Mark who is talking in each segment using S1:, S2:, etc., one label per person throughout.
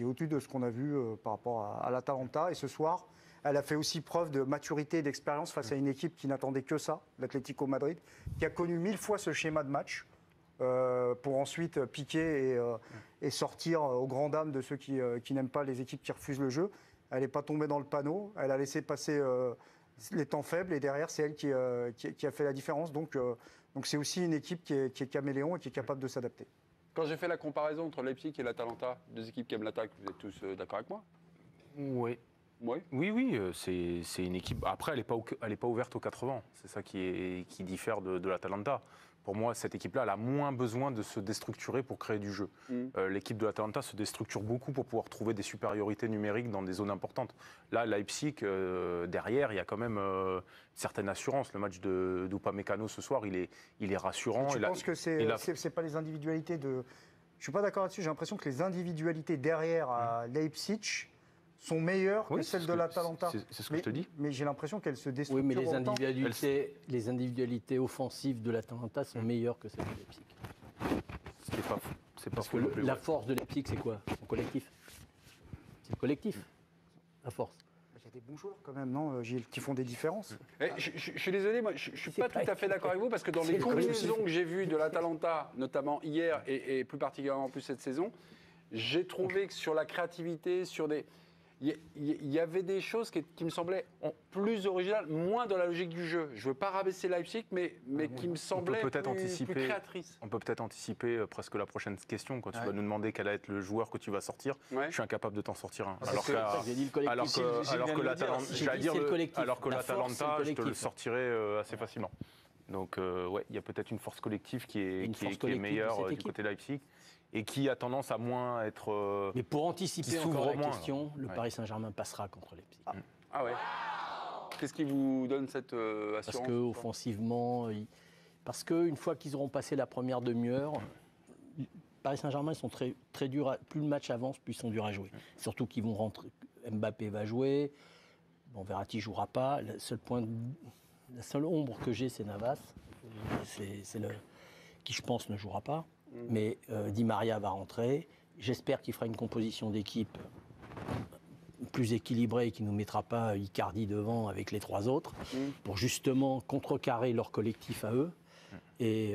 S1: est au-dessus de ce qu'on a vu par rapport à l'Atalanta. Et ce soir, elle a fait aussi preuve de maturité et d'expérience face à une équipe qui n'attendait que ça, l'Atlético Madrid, qui a connu 1000 fois ce schéma de match pour ensuite piquer et sortir aux grandes dames de ceux qui n'aiment pas les équipes qui refusent le jeu. Elle n'est pas tombée dans le panneau, elle a laissé passer les temps faibles et derrière, c'est elle qui a fait la différence. Donc c'est aussi une équipe qui est caméléon et qui est capable de s'adapter.
S2: Quand j'ai fait la comparaison entre Leipzig et l'Atalanta, deux équipes qui aiment l'attaque, vous êtes tous d'accord avec moi?
S3: Oui. Oui, c'est une équipe. Après, elle n'est pas ouverte aux 80. C'est ça qui diffère de l'Atalanta. Pour moi, cette équipe-là, elle a moins besoin de se déstructurer pour créer du jeu. L'équipe de l'Atalanta se déstructure beaucoup pour pouvoir trouver des supériorités numériques dans des zones importantes. Là, Leipzig, derrière, il y a quand même une certaine assurance. Le match d'Upamecano ce soir, il est rassurant.
S1: Je pense que c'est pas les individualités de... Je suis pas d'accord là-dessus. J'ai l'impression que les individualités derrière à Leipzig sont meilleures que celles de l'Atalanta.
S3: C'est ce que je te dis.
S1: Mais j'ai l'impression qu'elles se déstructurent.
S4: Oui, mais les individualités offensives de l'Atalanta sont meilleures que celles de Leipzig.
S3: C'est pas
S4: Parce
S3: faux.
S4: que la force de Leipzig, c'est quoi? Son collectif. C'est le collectif, la force.
S1: Il y a des bons joueurs quand même, non, Gilles, qui font des différences.
S2: Je suis désolé, moi, je ne suis pas tout à fait d'accord avec vous, parce que dans les combinaisons que j'ai vues de l'Atalanta, notamment hier et plus particulièrement plus cette saison, j'ai trouvé que sur la créativité, sur des... Il y avait des choses qui me semblaient plus originales, moins dans la logique du jeu. Je ne veux pas rabaisser Leipzig, mais qui me semblaient plus créatrices.
S3: On peut peut-être anticiper presque la prochaine question. Quand tu vas nous demander quel va être le joueur que tu vas sortir, je suis incapable de t'en sortir un. Alors que l'Atalanta, je te le sortirai assez facilement. Donc, il y a peut-être une force collective qui est meilleure du côté Leipzig. Et qui a tendance à moins être...
S4: Mais pour anticiper encore la question, le Paris Saint-Germain passera contre Leipzig.
S2: Ah ouais. Qu'est-ce qui vous donne cette assurance?
S4: Parce qu'offensivement, parce qu'une fois qu'ils auront passé la première demi-heure, Paris Saint-Germain, ils sont très, très durs. Plus le match avance, plus ils sont durs à jouer. Surtout qu'ils vont rentrer. Mbappé va jouer. Bon, Verratti ne jouera pas. La seule ombre que j'ai, c'est Navas. Qui, je pense, ne jouera pas. Mais Di Maria va rentrer. J'espère qu'il fera une composition d'équipe plus équilibrée, qui ne nous mettra pas Icardi devant avec les trois autres, pour justement contrecarrer leur collectif à eux. Et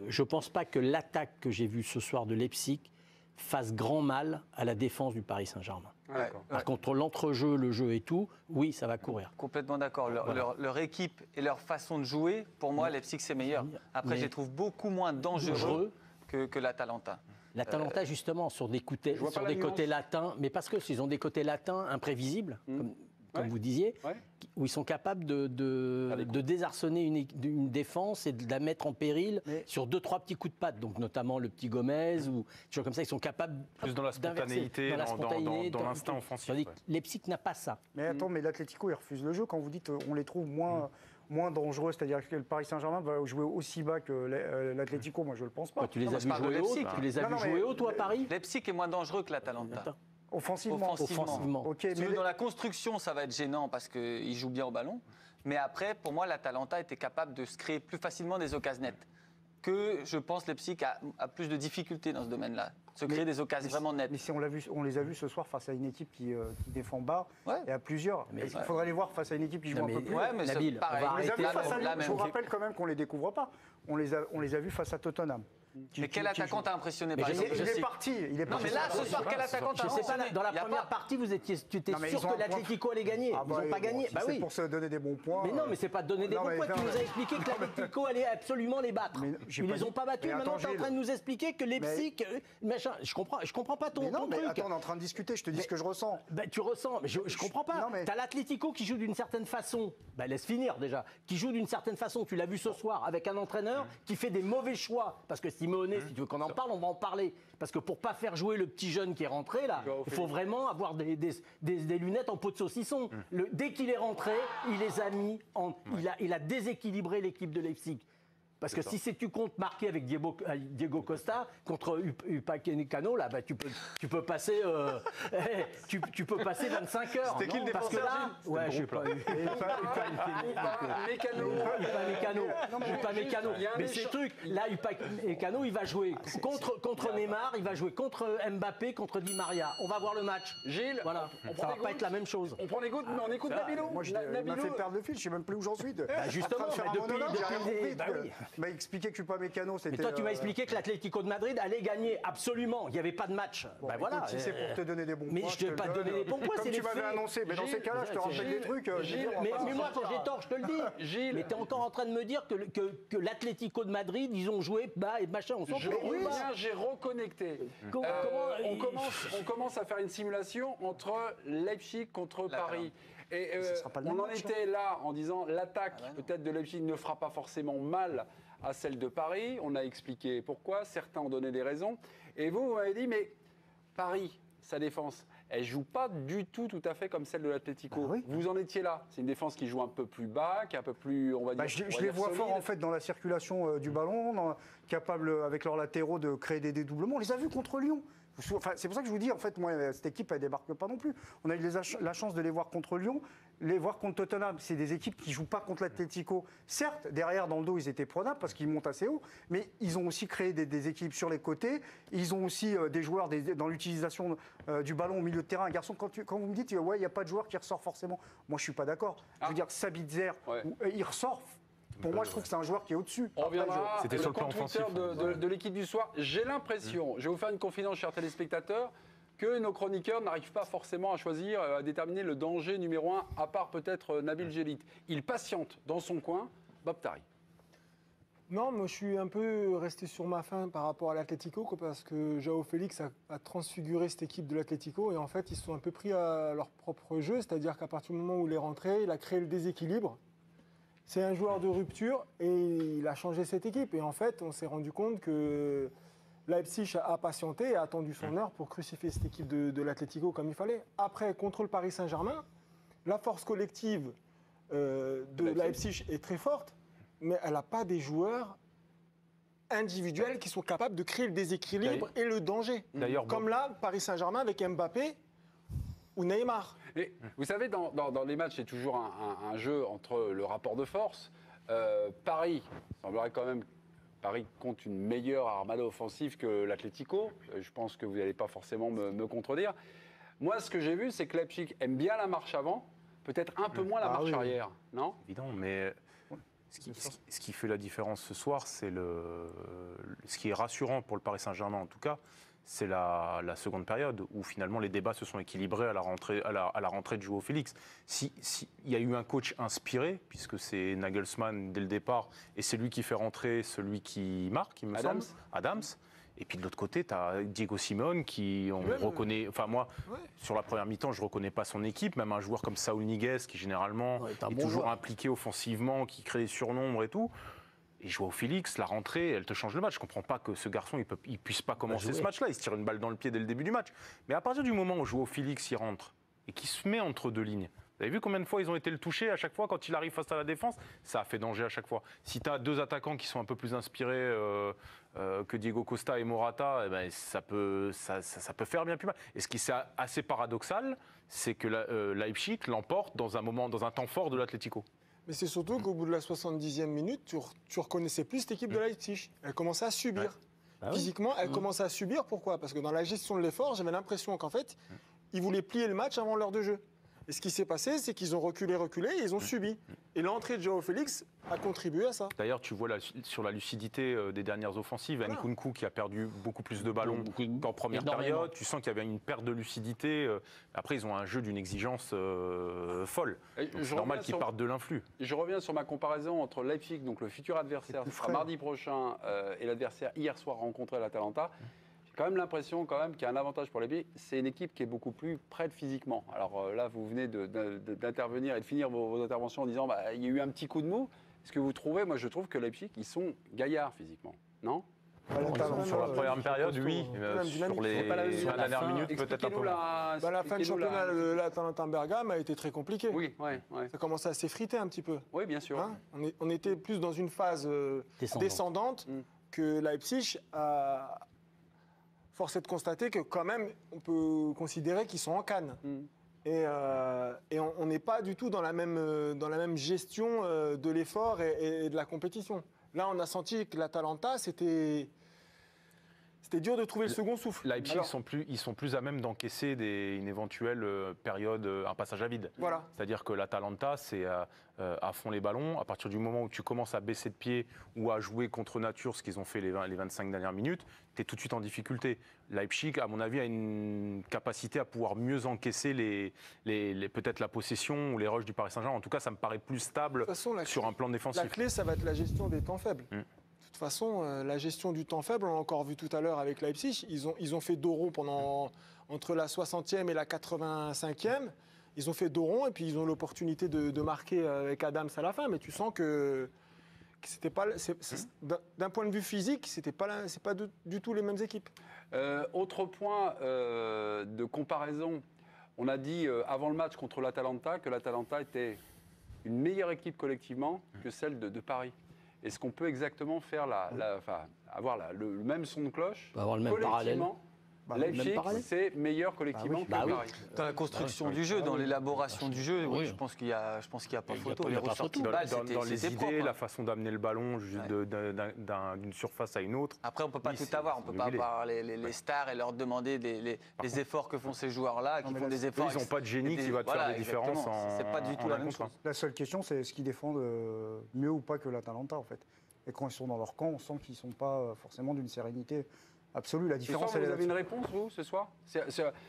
S4: je ne pense pas que l'attaque que j'ai vue ce soir de Leipzig fasse grand mal à la défense du Paris Saint-Germain. Par contre, l'entrejeu, le jeu et tout, oui, ça va courir.
S5: Complètement d'accord. Leur équipe et leur façon de jouer, pour moi, Leipzig, c'est meilleur. Après, je les trouve beaucoup moins dangereux que l'Atalanta.
S4: L'Atalanta, justement, sur des côtés latins, mais parce qu'ils ont des côtés latins imprévisibles, comme vous disiez, où ils sont capables de désarçonner une défense et de la mettre en péril sur 2-3 petits coups de patte, donc notamment le petit Gomez, ou des choses comme ça, ils sont capables
S3: plus dans la spontanéité, dans l'instinct offensif.
S4: Leipzig n'a pas ça.
S1: Mais attends, mais l'Atlético, il refuse le jeu. Quand vous dites on les trouve moins dangereux, c'est-à-dire que le Paris Saint-Germain va jouer aussi bas que l'Atlético, moi je le pense pas.
S4: Quoi, tu les as vus jouer haut, jouer haut, toi, à Paris?
S5: Leipzig est moins dangereux que l'Atalanta.
S1: Offensivement.
S5: Okay, mais dans la construction, ça va être gênant parce qu'ils jouent bien au ballon. Mais après, pour moi, l'Atalanta était capable de se créer plus facilement des occasions nettes. Que je pense Leipzig a plus de difficultés dans ce domaine-là. Se créer des occasions vraiment nettes.
S1: Mais si on les a vus ce soir face à une équipe qui défend bas, et à plusieurs. Il faudrait les voir face à une équipe qui joue un peu plus.
S5: Ouais, mais
S4: Nabil,
S1: je vous rappelle quand même qu'on ne les découvre pas. On les a vus face à Tottenham.
S5: Mais quel attaquant t'a impressionné par
S1: exemple? Il est parti.
S5: Non, mais là, ce soir, quel attaquant t'as impressionné?
S4: Dans la première partie, tu étais sûr que l'Atlético allait gagner. Ils n'ont pas gagné.
S1: C'est pour se donner des bons points.
S4: Mais non, mais c'est pas donner des bons points. Tu nous as expliqué que l'Atlético allait absolument les battre. Ils les ont pas battus. Maintenant, tu es en train de nous expliquer que Leipzig, machin. Je comprends pas ton truc.
S1: Attends, on est en train de discuter. Je te dis ce que je ressens.
S4: Tu ressens, mais je comprends pas. T'as l'Atlético qui joue d'une certaine façon. Laisse finir déjà. Qui joue d'une certaine façon. Tu l'as vu ce soir avec un entraîneur qui fait des mauvais choix. Parce que Simeone, si tu veux qu'on en parle, on va en parler. Parce que pour pas faire jouer le petit jeune qui est rentré, là, il faut vraiment avoir des lunettes en peau de saucisson. Dès qu'il est rentré, il les a mis il a déséquilibré l'équipe de Leipzig. Parce que si tu comptes marquer avec Diego Costa contre Upamecano, là, bah, tu peux passer, tu peux passer 25 heures.
S2: C'était qui le défenseur,
S4: Gilles? Ouais, je sais pas. Upamecano. Mais ces trucs, là, Upamecano, il va jouer contre Neymar, il va jouer contre Mbappé, contre Di Maria. On va voir le match.
S2: Gilles,
S4: voilà. Ça va pas être la même chose.
S2: On prend les gouttes, mais on écoute Nabilou.
S1: Moi, il m'a fait perdre le fil, je sais même plus où j'en suis.
S4: Justement,
S1: il m'a expliqué que Upamecano, c'était.
S4: Mais toi, tu m'as expliqué que l'Atlético de Madrid allait gagner absolument. Il n'y avait pas de match.
S1: Bon,
S4: ben voilà.
S1: Si c'est pour te donner des bons points.
S4: Mais je ne vais pas te donner des bons points, c'est les faits.
S1: Comme tu m'avais annoncé. Mais dans ces cas-là, je te rappelle des trucs.
S4: Mais moi, quand j'ai tort, je te le dis.
S2: Gilles.
S4: Mais tu es encore en train de me dire que l'Atlético de Madrid, ils ont joué et machin. On s'en fout.
S2: J'ai reconnecté. On commence à faire une simulation entre Leipzig contre Paris. Et on en était là en disant l'attaque peut-être de Leipzig ne fera pas forcément mal à celle de Paris. On a expliqué pourquoi, certains ont donné des raisons. Et vous m'avez dit, mais Paris, sa défense, elle ne joue pas du tout à fait comme celle de l'Atlético.
S1: Oui.
S2: Vous en étiez là. C'est une défense qui joue un peu plus bas, qui est un peu plus, on va dire,
S1: je les vois forts en fait dans la circulation du ballon, capables avec leurs latéraux de créer des dédoublements. On les a vus contre Lyon. Enfin, c'est pour ça que je vous dis, en fait, moi, cette équipe, elle ne débarque pas non plus. On a eu la chance de les voir contre Lyon, les voir contre Tottenham. C'est des équipes qui ne jouent pas contre l'Atlético. Certes, derrière, dans le dos, ils étaient prenables parce qu'ils montent assez haut, mais ils ont aussi créé des équipes sur les côtés. Ils ont aussi des joueurs dans l'utilisation du ballon au milieu de terrain. Un garçon, quand vous me dites, ouais, il n'y a pas de joueur qui ressort forcément, moi, je ne suis pas d'accord. Je veux dire, Sabitzer, il ressort. Pour moi, je trouve que c'est un joueur qui est au-dessus.
S2: On reviendra.
S3: C'était sur le plan offensif.
S2: De l'équipe du soir. J'ai l'impression, je vais vous faire une confidence, chers téléspectateurs, que nos chroniqueurs n'arrivent pas forcément à choisir, à déterminer le danger numéro 1, à part peut-être Nabil Djellit. Il patiente dans son coin. Bob Tari.
S6: Non, moi je suis un peu resté sur ma faim par rapport à l'Atlético parce que João Félix a transfiguré cette équipe de l'Atlético et en fait ils se sont un peu pris à leur propre jeu, c'est-à-dire qu'à partir du moment où il est rentré, il a créé le déséquilibre. C'est un joueur de rupture et il a changé cette équipe. Et en fait, on s'est rendu compte que Leipzig a patienté et a attendu son heure pour crucifier cette équipe de l'Atlético comme il fallait. Après, contre le Paris Saint-Germain, la force collective de Leipzig est très forte, mais elle n'a pas des joueurs individuels qui sont capables de créer le déséquilibre et le danger. Comme là, Paris Saint-Germain avec Mbappé ou Neymar.
S2: Et vous savez, dans les matchs, c'est toujours un jeu entre le rapport de force. Paris, il semblerait quand même Paris compte une meilleure armada offensive que l'Atlético. Je pense que vous n'allez pas forcément me contredire. Moi, ce que j'ai vu, c'est que Leipzig aime bien la marche avant, peut-être un peu moins la marche arrière, non ?
S3: Évidemment, mais ce qui fait la différence ce soir, c'est ce qui est rassurant pour le Paris Saint-Germain en tout cas, c'est la seconde période où finalement les débats se sont équilibrés à la rentrée de João Félix. Il y a eu un coach inspiré, puisque c'est Nagelsmann dès le départ, et c'est lui qui fait rentrer celui qui marque, il me semble, Adams. Et puis de l'autre côté, tu as Diego Simeone qui, reconnaît... Enfin moi, sur la première mi-temps, je ne reconnais pas son équipe, même un joueur comme Saúl Ñíguez, qui généralement est toujours impliqué offensivement, qui crée des surnombres et tout. Et João Félix, la rentrée, elle te change le match. Je ne comprends pas que ce garçon, il ne puisse pas commencer ce match-là. Il se tire une balle dans le pied dès le début du match. Mais à partir du moment où João Félix y rentre et qu'il se met entre deux lignes, vous avez vu combien de fois ils ont été le toucher à chaque fois quand il arrive face à la défense ? Ça a fait danger à chaque fois. Si tu as deux attaquants qui sont un peu plus inspirés que Diego Costa et Morata, eh ben, ça peut faire bien plus mal. Et ce qui est assez paradoxal, c'est que Leipzig l'emporte dans un temps fort de l'Atlético.
S6: Mais c'est surtout qu'au bout de la 70e minute, tu reconnaissais plus cette équipe de Leipzig. Elle commençait à subir. Physiquement, elle commençait à subir. Pourquoi ? Parce que dans la gestion de l'effort, j'avais l'impression qu'en fait, ils voulaient plier le match avant l'heure de jeu. Et ce qui s'est passé, c'est qu'ils ont reculé et ils ont subi. Et l'entrée de João Félix a contribué à ça.
S3: D'ailleurs, tu vois sur la lucidité des dernières offensives, Nkunku qui a perdu beaucoup plus de ballons qu'en première période. Tu sens qu'il y avait une perte de lucidité. Après, ils ont un jeu d'une exigence folle. C'est normal qu'ils partent de l'influx.
S2: Je reviens sur ma comparaison entre Leipzig, donc le futur adversaire, ce sera mardi prochain, et l'adversaire hier soir rencontré à l'Atalanta. J'ai quand même l'impression qu'il y a un avantage pour les Pays. C'est une équipe qui est beaucoup plus prête physiquement. Alors là, vous venez d'intervenir et de finir vos interventions en disant il y a eu un petit coup de mou. Est-ce que vous trouvez, moi je trouve que Leipzig, ils sont gaillards physiquement, non ?
S3: Sur la première période, oui. Sur la dernière minute, peut-être un peu moins.
S6: La fin de championnat, l'Atalanta Bergame a été très compliquée.
S2: Oui, ouais.
S6: Ça commençait à s'effriter un petit peu.
S2: Oui, bien sûr.
S6: Hein, on était plus dans une phase descendante que Leipzig a... Force est de constater que quand même, on peut considérer qu'ils sont en canne. Et on n'est pas du tout dans la même gestion de l'effort et de la compétition. Là, on a senti que l'Atalanta, c'était dur de trouver le second souffle.
S3: Leipzig, ils sont plus à même d'encaisser une éventuelle période, un passage à vide.
S6: Voilà.
S3: C'est-à-dire que l'Atalanta, c'est à fond les ballons. À partir du moment où tu commences à baisser de pied ou à jouer contre nature, ce qu'ils ont fait les 25 dernières minutes, tu es tout de suite en difficulté. Leipzig, à mon avis, a une capacité à pouvoir mieux encaisser peut-être la possession ou les rushs du Paris Saint-Germain. En tout cas, ça me paraît plus stable sur un plan défensif.
S6: La clé, ça va être la gestion des temps faibles. De toute façon, la gestion du temps faible, on l'a encore vu tout à l'heure avec Leipzig, ils ont fait dos rond entre la 60e et la 85e. Ils ont fait dos rond et puis ils ont l'opportunité de marquer avec Adams à la fin. Mais tu sens que c'était pas, d'un point de vue physique, c'est pas du tout les mêmes équipes.
S2: Autre point de comparaison, on a dit avant le match contre l'Atalanta que l'Atalanta était une meilleure équipe collectivement que celle de Paris. Est-ce qu'on peut exactement faire avoir le même son de cloche
S4: avoir le même parallèle.
S2: Leipzig, c'est meilleur collectivement que Paris.
S5: Dans la construction du jeu, dans l'élaboration du jeu, oui, je pense qu'il n'y a pas photo. Les ressorties de balles,
S3: dans les idées,
S5: propre,
S3: la façon d'amener le ballon d'une surface à une autre.
S5: Après, on ne peut pas tout avoir. On ne peut pas avoir les stars et leur demander les efforts que font ces joueurs-là, qui font des efforts.
S3: Ils n'ont pas de génie qui va te faire des différences.
S5: C'est pas du tout la même chose.
S1: La seule question, c'est est-ce qu'ils défendent mieux ou pas que l'Atalanta, en fait. Et quand ils sont dans leur camp, on sent qu'ils ne sont pas forcément d'une sérénité absolue. La différence,
S2: vous avez une réponse, vous, ce soir?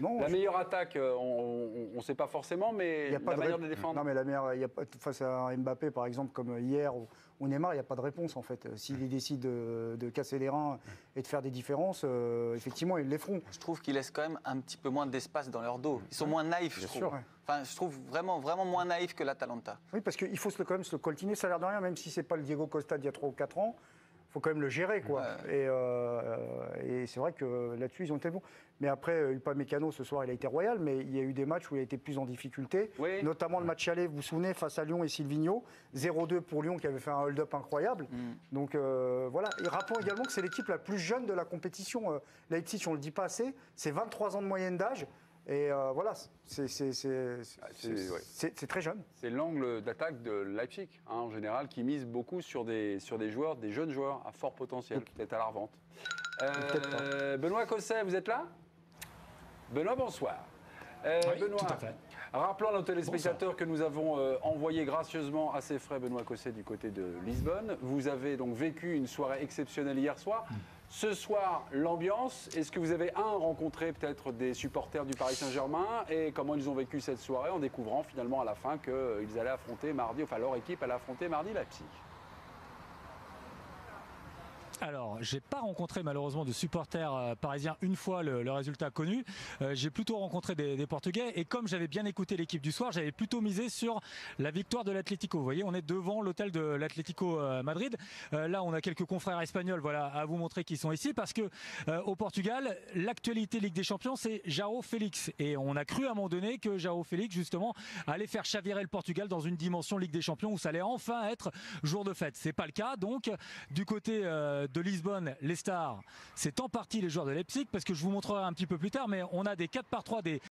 S2: Non, la meilleure attaque, on ne sait pas forcément, mais la manière de défendre.
S1: Non, mais la meilleure, face à Mbappé, par exemple, comme hier, ou Neymar, il n'y a pas de réponse, en fait. S'il décide de casser les reins et de faire des différences, effectivement, ils les feront.
S5: Je trouve qu'ils laissent quand même un petit peu moins d'espace dans leur dos. Ils sont moins naïfs, je trouve. Sûr, ouais. Enfin, je trouve vraiment moins naïfs que l'Atalanta.
S1: Oui, parce qu'il faut quand même se le coltiner, ça a l'air de rien, même si ce n'est pas le Diego Costa d'il y a 3 ou 4 ans. Il faut quand même le gérer, quoi. Et c'est vrai que là-dessus, ils ont été bons. Mais après, Upamecano, ce soir, il a été royal, mais il y a eu des matchs où il a été plus en difficulté, notamment le match aller, vous vous souvenez, face à Lyon et Silvino, 0-2 pour Lyon, qui avait fait un hold-up incroyable. Donc voilà. Et rappelons également que c'est l'équipe la plus jeune de la compétition. Leipzig, on ne le dit pas assez, c'est 23 ans de moyenne d'âge. Et voilà, c'est très jeune.
S2: C'est l'angle d'attaque de Leipzig, en général, qui mise beaucoup sur des joueurs, des jeunes joueurs à fort potentiel, peut-être à la revente. Benoît Cosset, vous êtes là? Benoît, bonsoir.
S7: Oui,
S2: Benoît,
S7: tout à fait.
S2: Rappelons à nos téléspectateurs que nous avons envoyé gracieusement à ses frais Benoît Cosset du côté de Lisbonne. Vous avez donc vécu une soirée exceptionnelle hier soir. Ce soir, l'ambiance, est-ce que vous avez rencontré peut-être des supporters du Paris Saint-Germain et comment ils ont vécu cette soirée en découvrant finalement à la fin qu'ils allaient affronter mardi, enfin leur équipe allait affronter mardi Leipzig?
S7: Alors, j'ai pas rencontré malheureusement de supporters parisiens une fois le résultat connu. J'ai plutôt rencontré des Portugais et comme j'avais bien écouté l'équipe du soir, j'avais plutôt misé sur la victoire de l'Atlético. Vous voyez, on est devant l'hôtel de l'Atlético Madrid. Là, on a quelques confrères espagnols, voilà, à vous montrer qu'ils sont ici parce que au Portugal, l'actualité Ligue des Champions, c'est João Félix et on a cru à un moment donné que João Félix justement allait faire chavirer le Portugal dans une dimension Ligue des Champions où ça allait enfin être jour de fête. C'est pas le cas, donc du côté de Lisbonne, les stars, c'est en partie les joueurs de Leipzig, parce que je vous montrerai un petit peu plus tard, mais on a des 4x3,